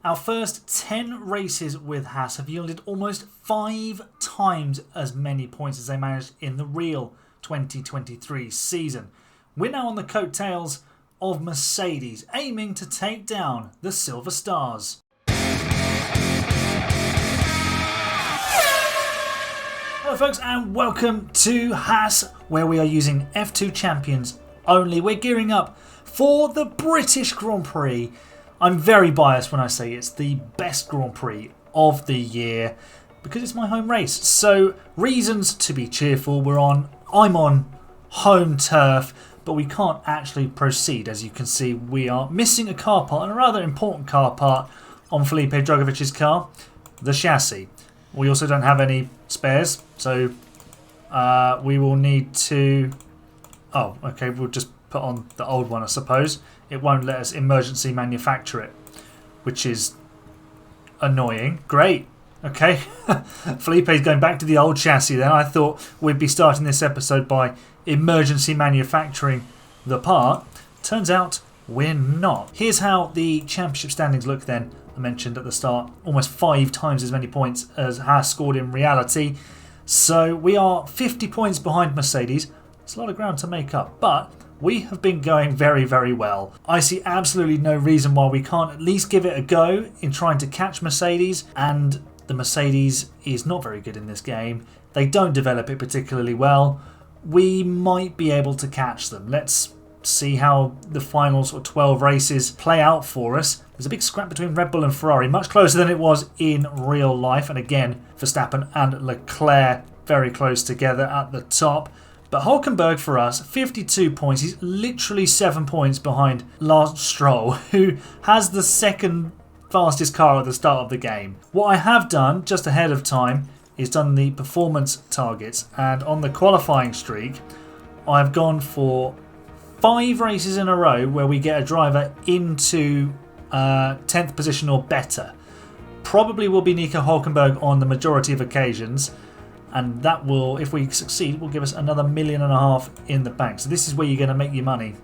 Our first 10 races with Haas have yielded almost 5 times as many points as they managed in the real 2023 season. We're now on the coattails of Mercedes, aiming to take down the Silver Stars. Hello folks and welcome to Haas, where we are using F2 champions only. We're gearing up for the British Grand Prix. I'm very biased when I say it's the best Grand Prix of the year because it's my home race. So reasons to be cheerful. I'm on home turf, but we can't actually proceed. As you can see, we are missing a car part, and a rather important car part on Felipe Dragovic's car, the chassis. We also don't have any spares, so we will need to... Oh, okay, we'll just put on the old one, I suppose. It won't let us emergency manufacture it, which is annoying. Great. Okay. Felipe's going back to the old chassis then. I thought we'd be starting this episode by emergency manufacturing the part. Turns out we're not. Here's how the championship standings look then. I mentioned at the start, almost 5 times as many points as Haas scored in reality. So we are 50 points behind Mercedes. It's a lot of ground to make up, but we have been going very, very well. I see absolutely no reason why we can't at least give it a go in trying to catch Mercedes, and the Mercedes is not very good in this game. They don't develop it particularly well. We might be able to catch them. Let's see how the final sort of 12 races play out for us. There's a big scrap between Red Bull and Ferrari, much closer than it was in real life, and again, Verstappen and Leclerc very close together at the top. But Hülkenberg for us, 52 points. He's literally 7 points behind Lance Stroll, who has the second fastest car at the start of the game. What I have done just ahead of time is done the performance targets, and on the qualifying streak, I've gone for 5 races in a row where we get a driver into 10th position or better. Probably will be Nico Hülkenberg on the majority of occasions. And that will, if we succeed, will give us another $1.5 million in the bank. So this is where you're going to make your money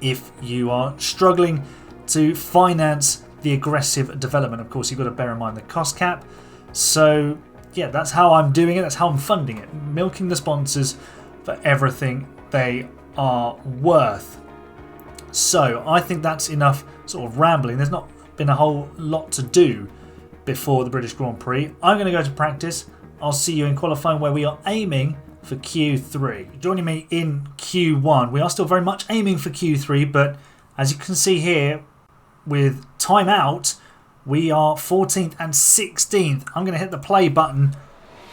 if you are struggling to finance the aggressive development. Of course, you've got to bear in mind the cost cap. So yeah, that's how I'm doing it. That's how I'm funding it. Milking the sponsors for everything they are worth. So I think that's enough sort of rambling. There's not been a whole lot to do before the British Grand Prix. I'm going to go to practice. I'll see you in qualifying, where we are aiming for Q3. Joining me in Q1, we are still very much aiming for Q3, but as you can see here, with time out, we are 14th and 16th. I'm going to hit the play button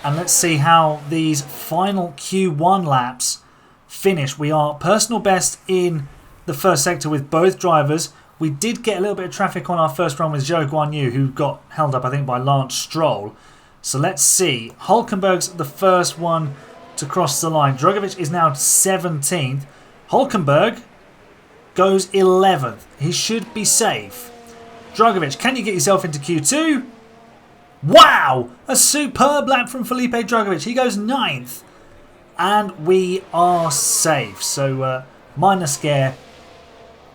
and let's see how these final Q1 laps finish. We are personal best in the first sector with both drivers. We did get a little bit of traffic on our first run with Zhou Guanyu, who got held up, I think, by Lance Stroll. So let's see. Hülkenberg's the first one to cross the line. Dragovic is now 17th. Hülkenberg goes 11th. He should be safe. Dragovic, can you get yourself into Q2? Wow! A superb lap from Felipe Dragovic. He goes 9th. And we are safe. So minor scare.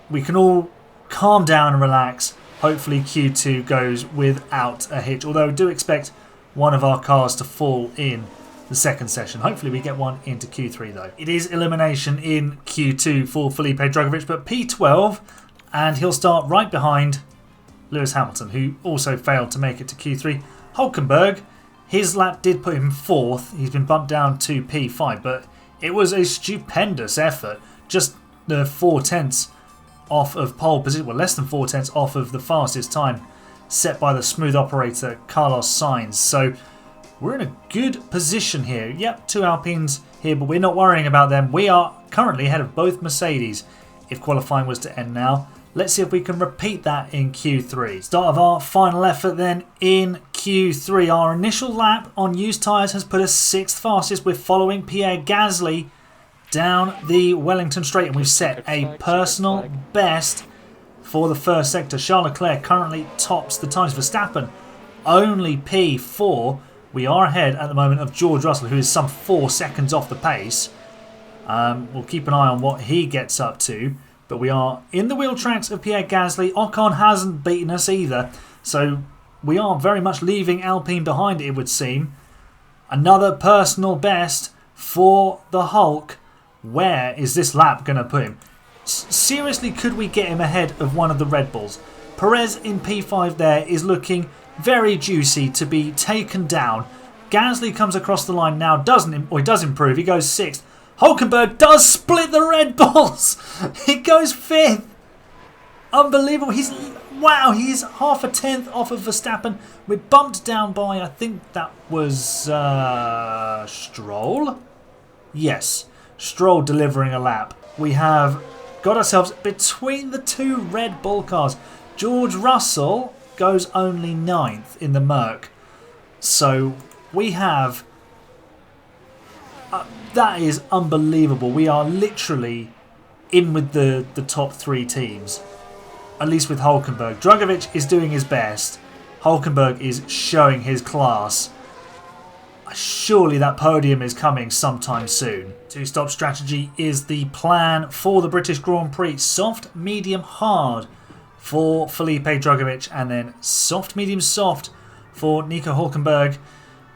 We can all calm down and relax. Hopefully Q2 goes without a hitch. Although I do expect one of our cars to fall in the second session. Hopefully we get one into Q3 though. It is elimination in Q2 for Felipe Dragovic, but P12, and he'll start right behind Lewis Hamilton, who also failed to make it to Q3. Hülkenberg, his lap did put him 4th. He's been bumped down to P5, but it was a stupendous effort. Just the 4/10 off of pole position, well, less than 4/10 off of the fastest time set by the smooth operator Carlos Sainz. So we're in a good position here. Yep, 2 Alpines here, but we're not worrying about them. We are currently ahead of both Mercedes if qualifying was to end now. Let's see if we can repeat that in Q3. Start of our final effort then in Q3. Our initial lap on used tyres has put us 6th fastest. We're following Pierre Gasly down the Wellington Straight, and we've set a personal best for the first sector. Charles Leclerc currently tops the times. Verstappen only P4. We are ahead at the moment of George Russell, who is some 4 seconds off the pace. We'll keep an eye on what he gets up to. But we are in the wheel tracks of Pierre Gasly. Ocon hasn't beaten us either. So we are very much leaving Alpine behind, it would seem. Another personal best for the Hulk. Where is this lap going to put him? Seriously, could we get him ahead of one of the Red Bulls? Perez in P5 there is looking very juicy to be taken down. Gasly comes across the line now, he does improve, he goes 6th. Hulkenberg does split the Red Bulls. He goes 5th. Unbelievable. He's half a tenth off of Verstappen. We're bumped down by, I think that was Stroll. Yes, Stroll delivering a lap. We have got ourselves between the two Red Bull cars. George Russell goes only 9th in the Merc. So we have... that is unbelievable. We are literally in with the top 3 teams. At least with Hulkenberg. Drugovich is doing his best. Hulkenberg is showing his class. Surely that podium is coming sometime soon. 2-stop strategy is the plan for the British Grand Prix. Soft, medium, hard for Felipe Drugovich. And then soft, medium, soft for Nico Hulkenberg.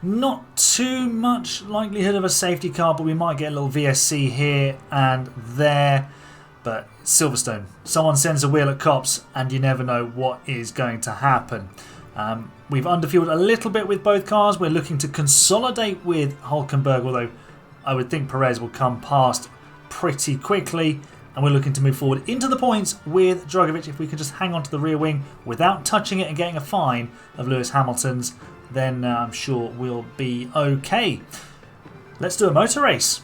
Not too much likelihood of a safety car, but we might get a little VSC here and there. But Silverstone, someone sends a wheel at cops and you never know what is going to happen. We've underfueled a little bit with both cars. We're looking to consolidate with Hulkenberg, although I would think Perez will come past pretty quickly. And we're looking to move forward into the points with Drugovich. If we can just hang on to the rear wing without touching it and getting a fine of Lewis Hamilton's, then I'm sure we'll be okay. Let's do a motor race.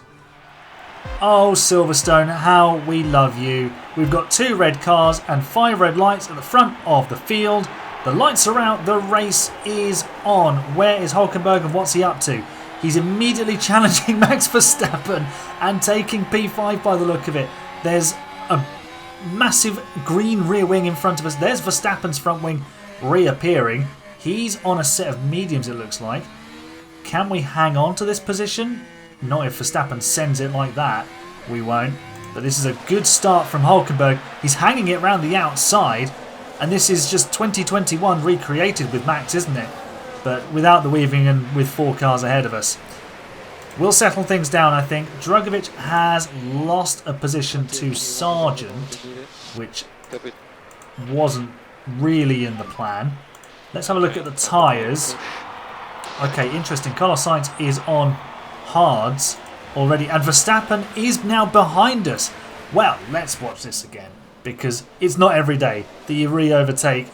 Oh, Silverstone, how we love you. We've got 2 red cars and 5 red lights at the front of the field. The lights are out. The race is on. Where is Hulkenberg and what's he up to? He's immediately challenging Max Verstappen and taking P5 by the look of it. There's a massive green rear wing in front of us. There's Verstappen's front wing reappearing. He's on a set of mediums, it looks like. Can we hang on to this position? Not if Verstappen sends it like that. We won't. But this is a good start from Hulkenberg. He's hanging it round the outside. And this is just 2021 recreated with Max, isn't it? But without the weaving and with 4 cars ahead of us. We'll settle things down, I think. Drugovich has lost a position to Sargent, which wasn't really in the plan. Let's have a look at the tyres. Okay, interesting. Carlos Sainz is on hards already, and Verstappen is now behind us. Well, let's watch this again, because it's not every day that you re-overtake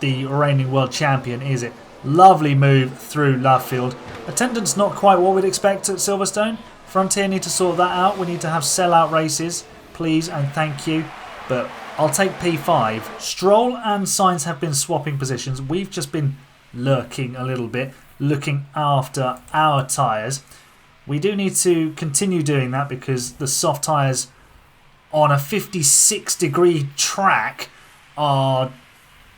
the reigning world champion, is it? Lovely move through left field. Attendance not quite what we'd expect at Silverstone. Frontier need to sort that out. We need to have sell-out races, please and thank you. But I'll take P5. Stroll and Sainz have been swapping positions. We've just been lurking a little bit, looking after our tyres. We do need to continue doing that because the soft tyres on a 56-degree track are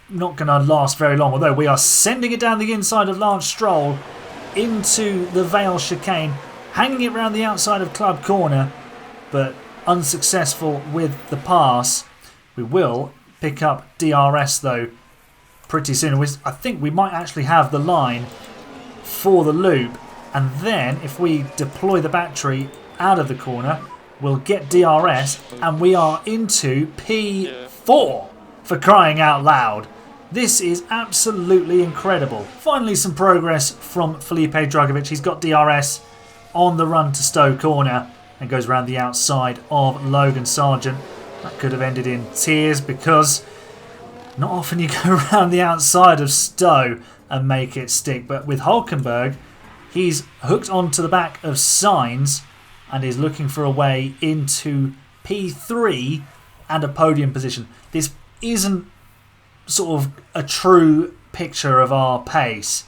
not going to last very long. Although we are sending it down the inside of Lance Stroll into the Vale chicane, hanging it round the outside of Club Corner, but unsuccessful with the pass. We will pick up DRS though pretty soon. I think we might actually have the line for the loop, and then if we deploy the battery out of the corner, we'll get DRS and we are into P4, for crying out loud. This is absolutely incredible. Finally some progress from Felipe Drugovich. He's got DRS on the run to Stowe Corner and goes around the outside of Logan Sargent. That could have ended in tears because not often you go around the outside of Stowe and make it stick. But with Hulkenberg, he's hooked onto the back of Sainz and is looking for a way into P3 and a podium position. This isn't sort of a true picture of our pace,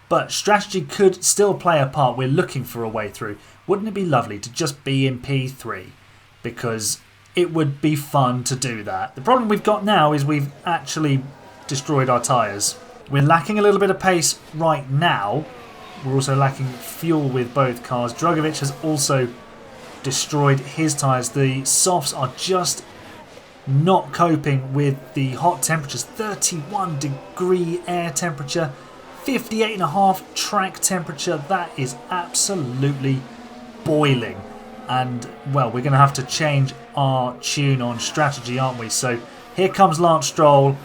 but strategy could still play a part. We're looking for a way through. Wouldn't it be lovely to just be in P3? Because it would be fun to do that. The problem we've got now is we've actually destroyed our tyres. We're lacking a little bit of pace right now. We're also lacking fuel with both cars. Drugovich has also destroyed his tyres. The softs are just not coping with the hot temperatures. 31 degree air temperature, 58.5 track temperature. That is absolutely boiling. And, well, we're going to have to change our tune on strategy, aren't we? So here comes Lance Stroll.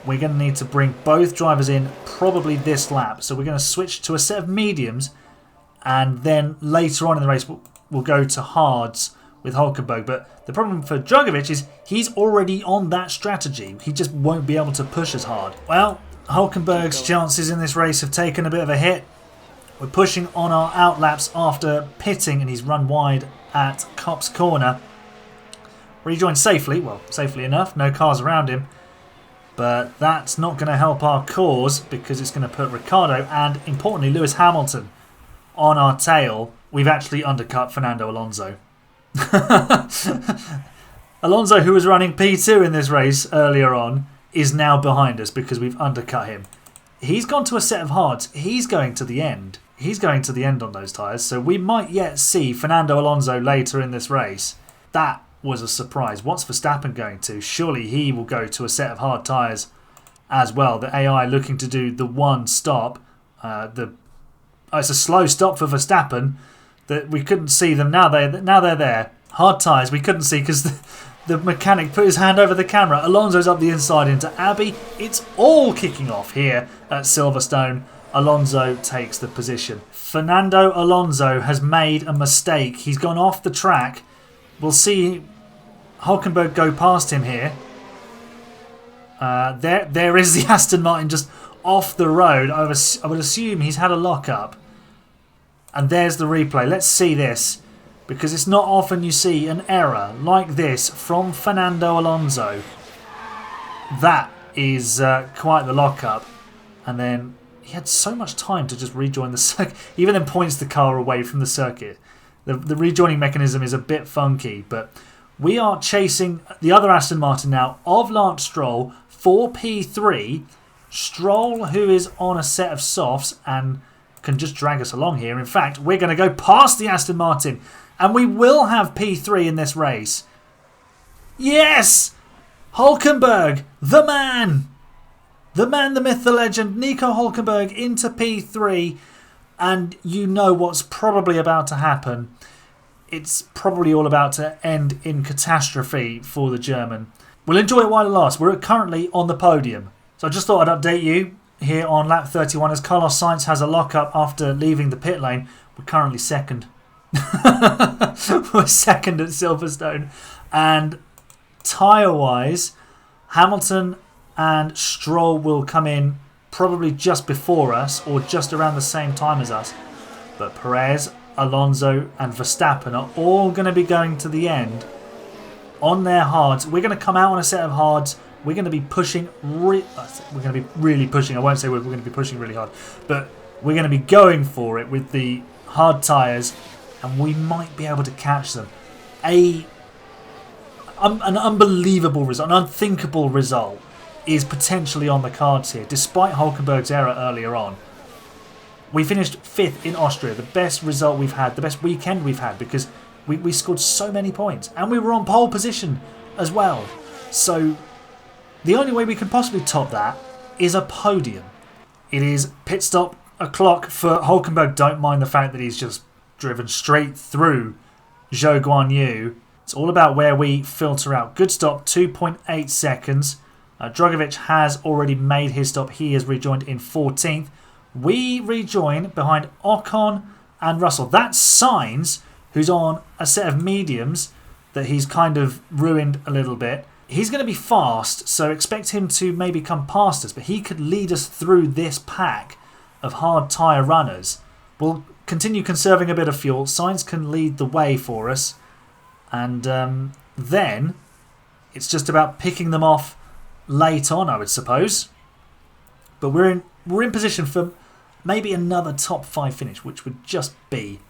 We're going to need to bring both drivers in probably this lap. So we're going to switch to a set of mediums, and then later on in the race we'll go to hards with Hulkenberg. But the problem for Drugovich is he's already on that strategy. He just won't be able to push as hard. Well, Hulkenberg's chances in this race have taken a bit of a hit. We're pushing on our outlaps after pitting, and he's run wide at Copse Corner. Rejoined safely, well, safely enough, no cars around him. But that's not going to help our cause, because it's going to put Ricciardo and, importantly, Lewis Hamilton on our tail. We've actually undercut Fernando Alonso. Alonso, who was running P2 in this race earlier on, is now behind us because we've undercut him. He's gone to a set of hards. He's going to the end. He's going to the end on those tyres. So we might yet see Fernando Alonso later in this race. That was a surprise. What's Verstappen going to? Surely he will go to a set of hard tyres as well. The AI looking to do the one stop. It's a slow stop for Verstappen that we couldn't see them. Now they're there. Hard tyres we couldn't see because the mechanic put his hand over the camera. Alonso's up the inside into Abbey. It's all kicking off here at Silverstone. Alonso takes the position. Fernando Alonso has made a mistake. He's gone off the track. We'll see Hulkenberg go past him here. There is the Aston Martin just off the road. I would assume he's had a lock-up. And there's the replay. Let's see this, because it's not often you see an error like this from Fernando Alonso. That is quite the lock-up. And then he had so much time to just rejoin the circuit. He even then points the car away from the circuit. The rejoining mechanism is a bit funky, but we are chasing the other Aston Martin now of Lance Stroll for P3. Stroll, who is on a set of softs and can just drag us along here. In fact, we're going to go past the Aston Martin and we will have P3 in this race. Yes! Hulkenberg, the man! The man, the myth, the legend, Nico Hulkenberg into P3. And you know what's probably about to happen. It's probably all about to end in catastrophe for the German. We'll enjoy it while it lasts. We're currently on the podium. So I just thought I'd update you here on lap 31 as Carlos Sainz has a lock-up after leaving the pit lane. We're currently second. We're second at Silverstone. And tyre-wise, Hamilton and Stroll will come in probably just before us or just around the same time as us. But Perez, Alonso and Verstappen are all going to be going to the end on their hards. We're going to come out on a set of hards. We're going to be pushing. We're going to be really pushing. I won't say we're going to be pushing really hard, but we're going to be going for it with the hard tyres, and we might be able to catch them. An unbelievable result, an unthinkable result is potentially on the cards here, despite Hulkenberg's error earlier on. We finished 5th in Austria, the best result we've had, the best weekend we've had, because we scored so many points. And we were on pole position as well. So the only way we can possibly top that is a podium. It is pit stop o'clock for Hulkenberg. Don't mind the fact that he's just driven straight through Zhou Guanyu. It's all about where we filter out. Good stop, 2.8 seconds. Drugovich has already made his stop. He has rejoined in 14th. We rejoin behind Ocon and Russell. That's Sainz, who's on a set of mediums that he's kind of ruined a little bit. He's going to be fast, so expect him to maybe come past us, but he could lead us through this pack of hard tyre runners. We'll continue conserving a bit of fuel. Sainz can lead the way for us, and then it's just about picking them off late on, I would suppose. But we're in position for maybe another top 5 finish, which would just be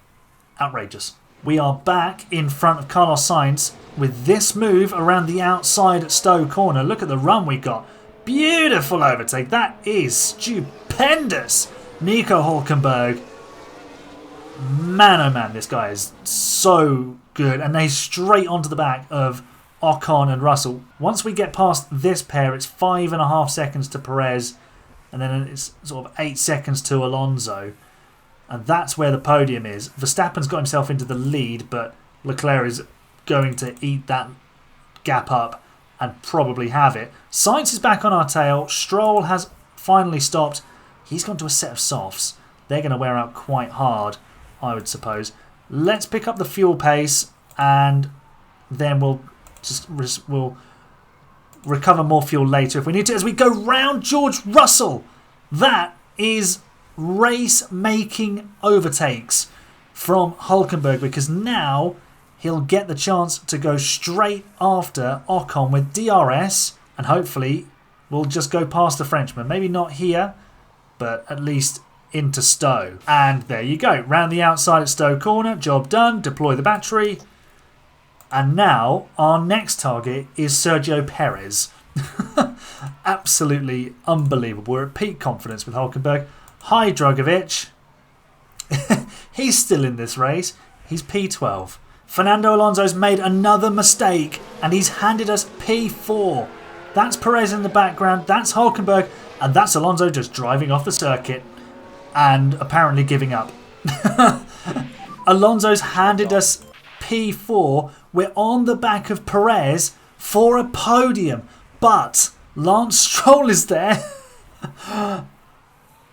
outrageous. We are back in front of Carlos Sainz with this move around the outside at Stowe Corner. Look at the run we got. Beautiful overtake. That is stupendous. Nico Hulkenberg. Man, oh man, this guy is so good. And he's straight onto the back of Ocon and Russell. Once we get past this pair, it's 5.5 seconds to Perez, and then it's sort of 8 seconds to Alonso. And that's where the podium is. Verstappen's got himself into the lead, but Leclerc is going to eat that gap up and probably have it. Sainz is back on our tail. Stroll has finally stopped. He's gone to a set of softs. They're going to wear out quite hard, I would suppose. Let's pick up the fuel pace, and then we'll recover more fuel later if we need to, as we go round George Russell. That is race-making overtakes from Hülkenberg, because now he'll get the chance to go straight after Ocon with DRS, and hopefully we'll just go past the Frenchman. Maybe not here, but at least into Stowe. And there you go. Round the outside at Stowe Corner. Job done. Deploy the battery. And now our next target is Sergio Perez. Absolutely unbelievable. We're at peak confidence with Hülkenberg. Hi, Drugovich. He's still in this race. He's P12. Fernando Alonso's made another mistake, and he's handed us P4. That's Perez in the background. That's Hülkenberg. And that's Alonso just driving off the circuit and apparently giving up. Alonso's handed us P4. We're on the back of Perez for a podium. But Lance Stroll is there.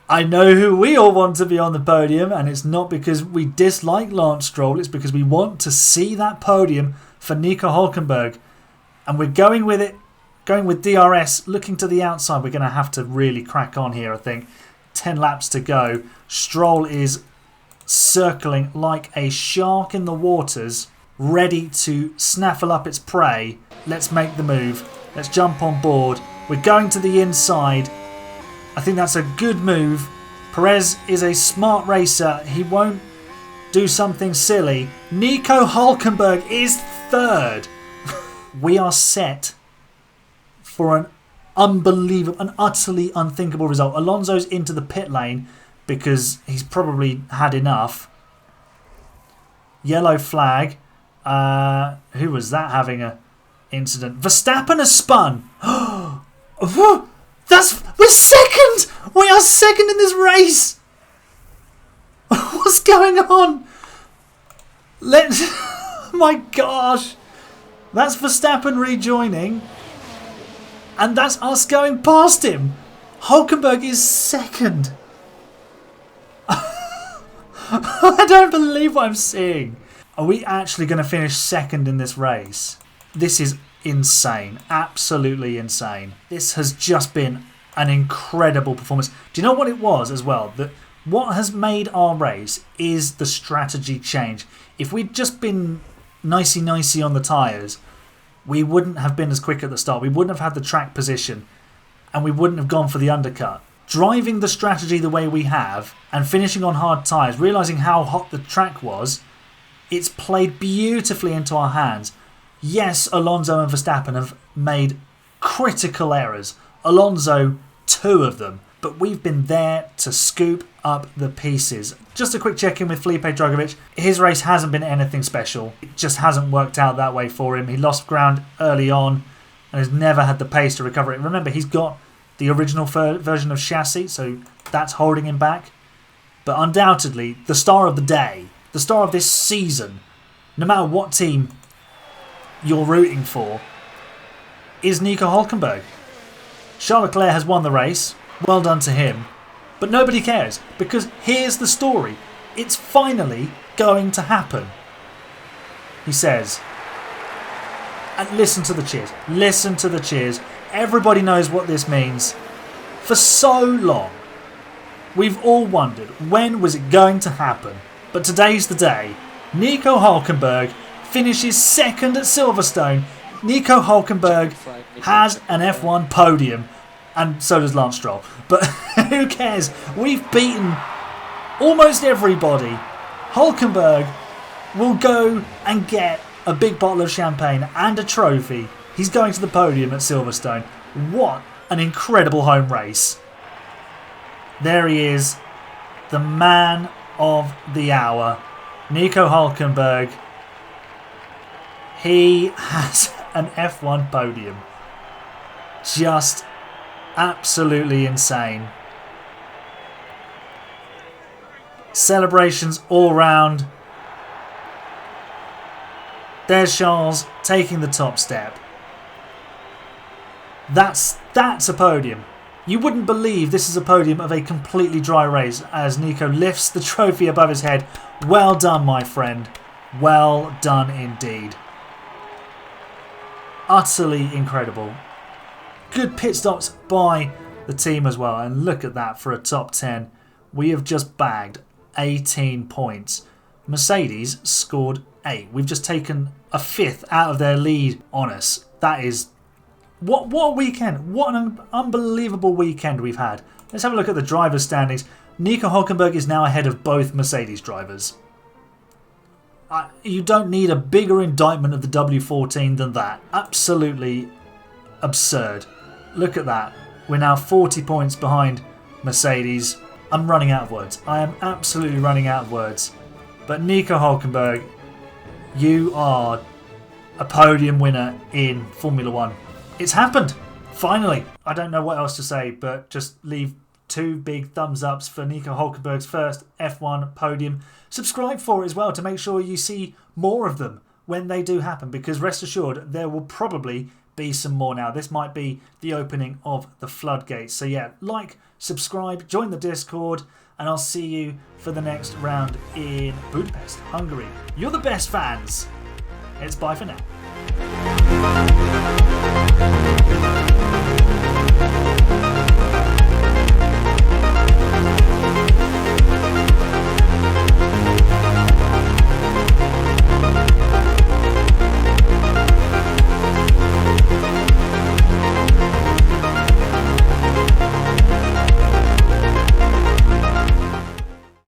I know who we all want to be on the podium, and it's not because we dislike Lance Stroll. It's because we want to see that podium for Nico Hülkenberg. And we're going with it. Going with DRS, looking to the outside. We're going to have to really crack on here, I think. 10 laps to go. Stroll is circling like a shark in the waters, ready to snaffle up its prey. Let's make the move. Let's jump on board. We're going to the inside. I think that's a good move. Perez is a smart racer. He won't do something silly. Nico Hülkenberg is third. We are set for an unbelievable, an utterly unthinkable result. Alonso's into the pit lane because he's probably had enough. Yellow flag. Who was that having a incident? Verstappen has spun. We're second. We are second in this race. What's going on? My gosh. That's Verstappen rejoining. And that's us going past him. Hülkenberg is second. I don't believe what I'm seeing. Are we actually going to finish second in this race? This is insane. Absolutely insane. This has just been an incredible performance. Do you know what it was as well? That what has made our race is the strategy change. If we'd just been nicey-nicey on the tyres, we wouldn't have been as quick at the start. We wouldn't have had the track position, and we wouldn't have gone for the undercut. Driving the strategy the way we have and finishing on hard tyres, realising how hot the track was, it's played beautifully into our hands. Yes, Alonso and Verstappen have made critical errors. Alonso, 2 of them. But we've been there to scoop up the pieces. Just a quick check-in with Felipe Drugovich. His race hasn't been anything special. It just hasn't worked out that way for him. He lost ground early on and has never had the pace to recover it. Remember, he's got the original version of chassis, so that's holding him back. But undoubtedly, the star of the day, the star of this season, no matter what team you're rooting for, is Nico Hülkenberg. Charles Leclerc has won the race. Well done to him. But nobody cares, because here's the story. It's finally going to happen. He says. And listen to the cheers. Listen to the cheers. Everybody knows what this means. For so long, we've all wondered, when was it going to happen? But today's the day. Nico Hülkenberg finishes second at Silverstone. Nico Hülkenberg has an F1 podium. And so does Lance Stroll. But who cares? We've beaten almost everybody. Hülkenberg will go and get a big bottle of champagne and a trophy. He's going to the podium at Silverstone. What an incredible home race. There he is. The man of the hour. Nico Hülkenberg. He has an F1 podium. Just absolutely insane. Celebrations all round. There's Charles taking the top step. That's a podium. You wouldn't believe this is a podium of a completely dry race as Nico lifts the trophy above his head. Well done, my friend. Well done indeed. Utterly incredible. Good pit stops by the team as well. And look at that for a top 10. We have just bagged 18 points. Mercedes scored 8. We've just taken a fifth out of their lead on us. That is... What a weekend. What an unbelievable weekend we've had. Let's have a look at the drivers' standings. Nico Hülkenberg is now ahead of both Mercedes drivers. You don't need a bigger indictment of the W14 than that. Absolutely absurd. Look at that. We're now 40 points behind Mercedes. I'm running out of words. I am absolutely running out of words. But Nico Hülkenberg, you are a podium winner in Formula One. It's happened. Finally. I don't know what else to say, but just leave 2 big thumbs ups for Nico Hülkenberg's first F1 podium. Subscribe for it as well to make sure you see more of them when they do happen, because rest assured there will probably be some more now. This might be the opening of the floodgates. So yeah, like, subscribe, join the Discord, and I'll see you for the next round in Budapest, Hungary. You're the best fans. It's bye for now.